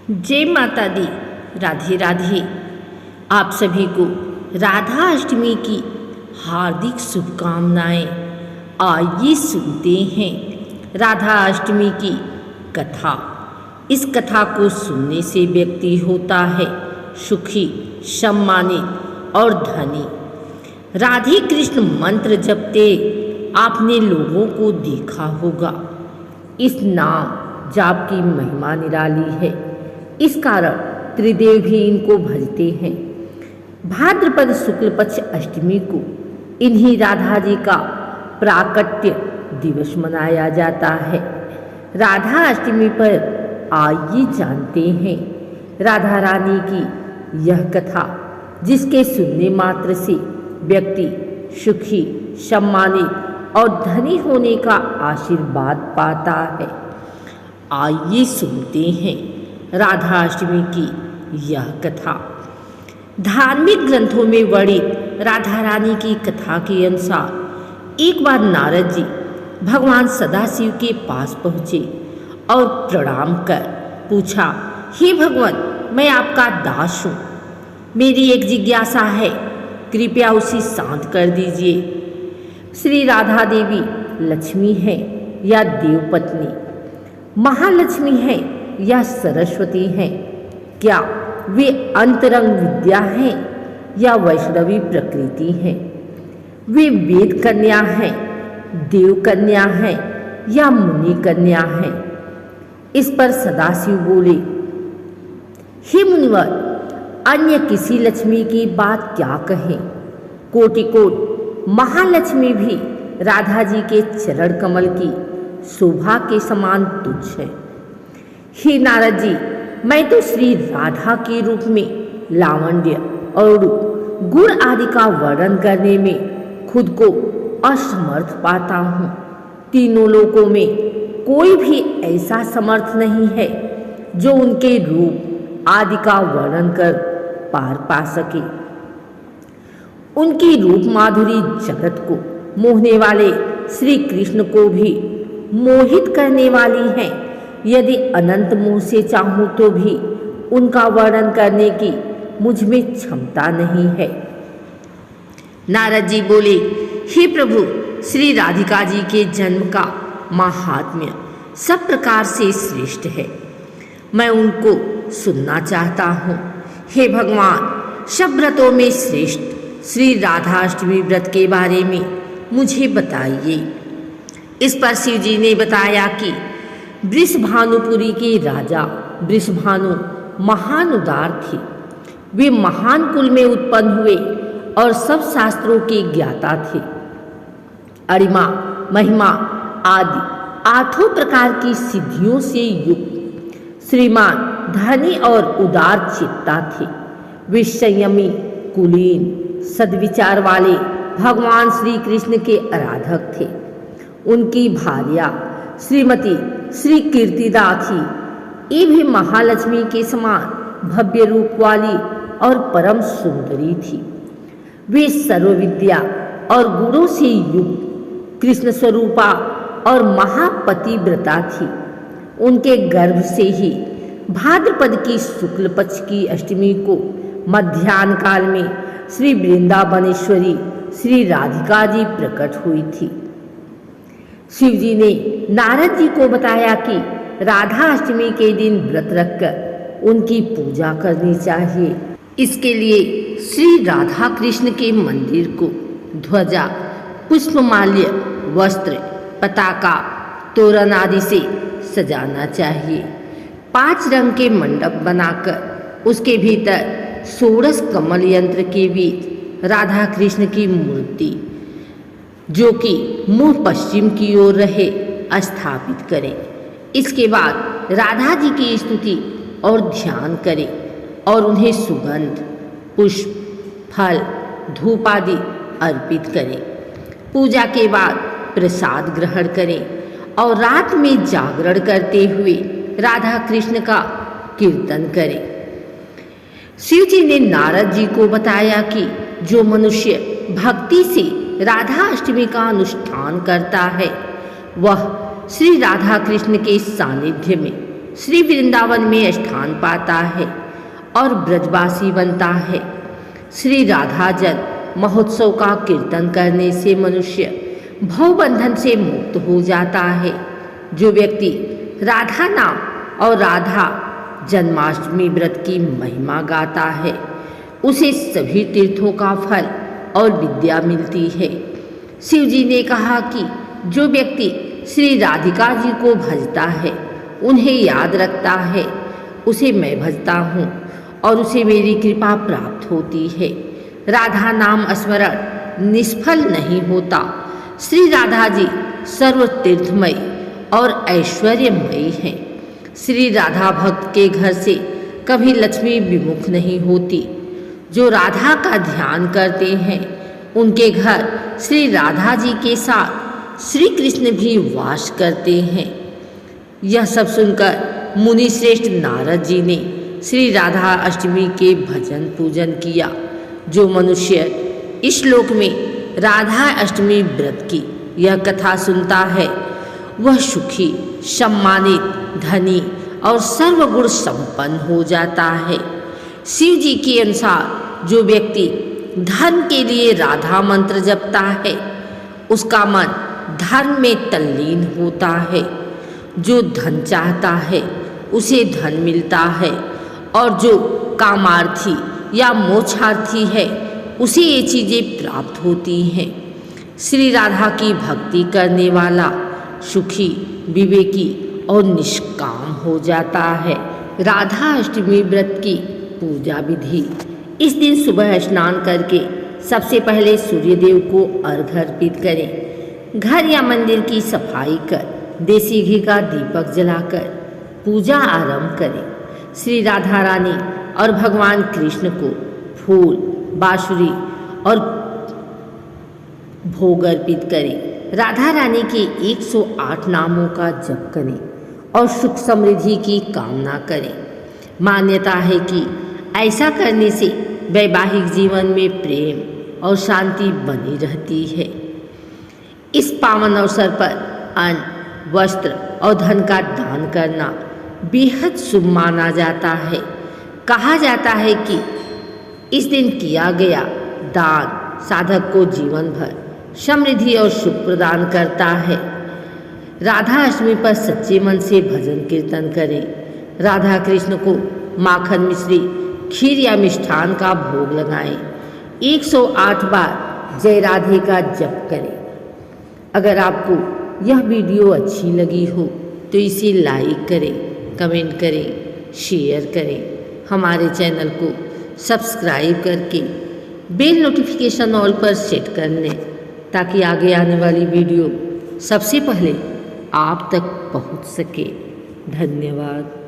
जय माता दी। राधे राधे। आप सभी को राधा अष्टमी की हार्दिक शुभकामनाएं। आइए सुनते हैं राधा अष्टमी की कथा। इस कथा को सुनने से व्यक्ति होता है सुखी, सम्मानित और धनी। राधे कृष्ण मंत्र जपते आपने लोगों को देखा होगा। इस नाम जाप की महिमा निराली है। इस कारण त्रिदेव भी इनको भजते हैं। भाद्रपद शुक्ल पक्ष अष्टमी को इन्हीं राधा जी का प्राकट्य दिवस मनाया जाता है। राधा अष्टमी पर आइए जानते हैं राधा रानी की यह कथा, जिसके सुनने मात्र से व्यक्ति सुखी, सम्मानित और धनी होने का आशीर्वाद पाता है। आइए सुनते हैं राधा अष्टमी की यह कथा। धार्मिक ग्रंथों में वर्णित राधा रानी की कथा के अनुसार एक बार नारद जी भगवान सदाशिव के पास पहुँचे और प्रणाम कर पूछा, हे भगवान, मैं आपका दास हूँ। मेरी एक जिज्ञासा है, कृपया उसे शांत कर दीजिए। श्री राधा देवी लक्ष्मी है या देवपत्नी, महालक्ष्मी है या सरस्वती हैं? क्या वे अंतरंग विद्या हैं या वैष्णवी प्रकृति हैं? वे वेद कन्या हैं, देव कन्या हैं या मुनि कन्या हैं? इस पर सदाशिव बोले, हे मुनिवर, अन्य किसी लक्ष्मी की बात क्या कहें। कोटि कोट महालक्ष्मी भी राधा जी के चरण कमल की शोभा के समान तुच्छ है। हे नारद जी, मैं तो श्री राधा के रूप में लावण्य और गुण आदि का वर्णन करने में खुद को असमर्थ पाता हूँ। तीनों लोकों में कोई भी ऐसा समर्थ नहीं है जो उनके रूप आदि का वर्णन कर पार पा सके। उनकी रूप माधुरी जगत को मोहने वाले श्री कृष्ण को भी मोहित करने वाली है। यदि अनंत मोह से चाहूं तो भी उनका वर्णन करने की मुझ में क्षमता नहीं है। नारद जी बोले, हे प्रभु, श्री राधिका जी के जन्म का महात्म्य सब प्रकार से श्रेष्ठ है। मैं उनको सुनना चाहता हूँ। हे भगवान, सब व्रतों में श्रेष्ठ श्री राधाष्टमी व्रत के बारे में मुझे बताइए। इस पर शिव जी ने बताया कि वृषभानुपुरी के राजा वृषभानु महान उदार थे। वे महान कुल में उत्पन्न हुए और सब शास्त्रों के ज्ञाता थे। अरिमा, महिमा आदि आठों प्रकार की सिद्धियों से युक्त श्रीमान, धनी और उदार चित्ता थे। वे संयमी, कुलीन, सद्विचार वाले भगवान श्री कृष्ण के आराधक थे। उनकी भार्या श्रीमती श्री कीर्तिदा थी। ये भी महालक्ष्मी के समान भव्य रूप वाली और परम सुंदरी थी। वे सर्वविद्या और गुणों से युक्त कृष्ण स्वरूपा और महापतिव्रता थी। उनके गर्भ से ही भाद्रपद की शुक्ल पक्ष की अष्टमी को मध्याह्न काल में श्री वृंदावनेश्वरी श्री राधिका जी प्रकट हुई थी। शिव जी ने नारद जी को बताया कि राधा अष्टमी के दिन व्रत रखकर उनकी पूजा करनी चाहिए। इसके लिए श्री राधा कृष्ण के मंदिर को ध्वजा, पुष्पमाल्य, वस्त्र, पताका, तोरण आदि से सजाना चाहिए। 5 रंग के मंडप बनाकर उसके भीतर 16 कमल यंत्र के बीच राधा कृष्ण की मूर्ति, जो कि मुंह पश्चिम की ओर रहे, स्थापित करें। इसके बाद राधा जी की स्तुति और ध्यान करें और उन्हें सुगंध, पुष्प, फल, धूप आदि अर्पित करें। पूजा के बाद प्रसाद ग्रहण करें और रात में जागरण करते हुए राधा कृष्ण का कीर्तन करें। शिव जी ने नारद जी को बताया कि जो मनुष्य भक्ति से राधा अष्टमी का अनुष्ठान करता है, वह श्री राधा कृष्ण के सानिध्य में श्री वृंदावन में स्थान पाता है और ब्रजवासी बनता है। श्री राधा जन महोत्सव का कीर्तन करने से मनुष्य भवबंधन से मुक्त हो जाता है। जो व्यक्ति राधा नाम और राधा जन्माष्टमी व्रत की महिमा गाता है उसे सभी तीर्थों का फल और विद्या मिलती है। शिव जी ने कहा कि जो व्यक्ति श्री राधिका जी को भजता है, उन्हें याद रखता है, उसे मैं भजता हूँ और उसे मेरी कृपा प्राप्त होती है। राधा नाम स्मरण निष्फल नहीं होता। श्री राधा जी सर्व तीर्थमयी और ऐश्वर्यमयी हैं। श्री राधा भक्त के घर से कभी लक्ष्मी विमुख नहीं होती। जो राधा का ध्यान करते हैं उनके घर श्री राधा जी के साथ श्री कृष्ण भी वास करते हैं। यह सब सुनकर मुनि श्रेष्ठ नारद जी ने श्री राधा अष्टमी के भजन पूजन किया। जो मनुष्य इस श्लोक में राधा अष्टमी व्रत की यह कथा सुनता है वह सुखी, सम्मानित, धनी और सर्वगुण संपन्न हो जाता है। शिव जी के अनुसार जो व्यक्ति धन के लिए राधा मंत्र जपता है उसका मन धर्म में तल्लीन होता है। जो धन चाहता है उसे धन मिलता है और जो कामार्थी या मोक्षार्थी है उसे ये चीज़ें प्राप्त होती हैं। श्री राधा की भक्ति करने वाला सुखी, विवेकी और निष्काम हो जाता है। राधा अष्टमी व्रत की पूजा विधि। इस दिन सुबह स्नान करके सबसे पहले सूर्यदेव को अर्घ्य अर्पित करें। घर या मंदिर की सफाई कर देसी घी का दीपक जलाकर पूजा आरंभ करें। श्री राधा रानी और भगवान कृष्ण को फूल, बांसुरी और भोग अर्पित करें। राधा रानी के 108 नामों का जप करें और सुख समृद्धि की कामना करें। मान्यता है कि ऐसा करने से वैवाहिक जीवन में प्रेम और शांति बनी रहती है। इस पावन अवसर पर अन्न, वस्त्र और धन का दान करना बेहद शुभ माना जाता है। कहा जाता है कि इस दिन किया गया दान साधक को जीवन भर समृद्धि और सुख प्रदान करता है। राधा अष्टमी पर सच्चे मन से भजन कीर्तन करें। राधा कृष्ण को माखन, मिश्री, खीर या मिष्ठान का भोग लगाएं। 108 बार जय राधे का जप करें। अगर आपको यह वीडियो अच्छी लगी हो तो इसे लाइक करें, कमेंट करें, शेयर करें। हमारे चैनल को सब्सक्राइब करके बेल नोटिफिकेशन ऑल पर सेट कर लें ताकि आगे आने वाली वीडियो सबसे पहले आप तक पहुंच सके। धन्यवाद।